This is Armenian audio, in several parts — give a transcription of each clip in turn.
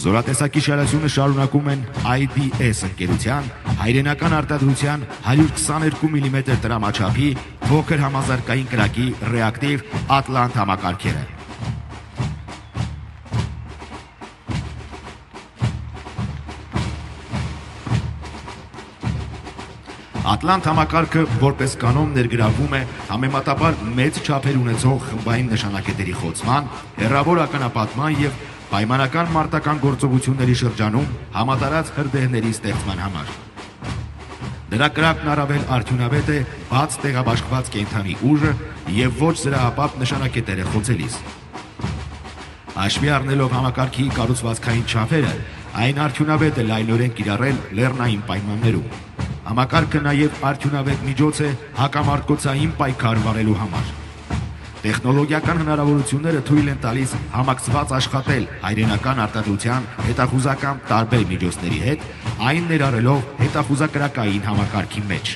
Զորատեսակի շարասյունը շարունակում են IDS ընկերության հայրենական արտադրության 122 մմ տրամաչափի փոքր համազարգային կրակի ռեակտիվ Ատլանտ համակարգերը։ Ատլանտ համակարգը որպես կանոն ներգրավում է համեմատաբար մեծ չափեր ունեցող խմբային նշանակետերի խոցման, հեռավոր ականապատման և պայմանական մարտական գործողությունների շրջանում համատարած հրդեհների ստեղծման համար։ Նրա կրակն առավել արդյունավետ է բաց տեղաբաշխված կենդանի ուժը և ոչ զրահապատ նշանակետերը խոցելիս։ Հաշվի առնելով համակարգի կառուցվածքային չափերը, այն արդյունավետ է լայնորեն կիրառել լեռնային պայմաններում։ Համակարգը նաև արդյունավետ միջոց է հակամարտկոցային պայքար վարելու համար։ Տեխնոլոգիական հնարավորությունները թույլ են տալիս համակցված աշխատել հայրենական արտադրության հետախուզական տարբեր միջոցների հետ, այն ներառելով հետախուզակրակային համակարգի մեջ։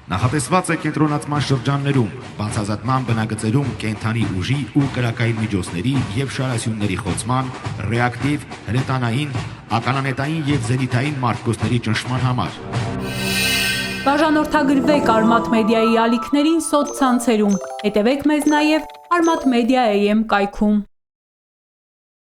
Նախատեսված է կենտրոնացման շրջաններում, բացազատման բնագծերում կենդանի ուժի ու կրակային միջոցների և շարասյունների խոցման, ռեակտիվ, հրետանային, ականանետային և զենիթային մարտկոցների ճնշման համար։ Բաժանորդագրվեք Արմաթ մեդիայի ալիքներին սոցցանցերում, հետևեք մեզ նաև Armat Media AM կայքում։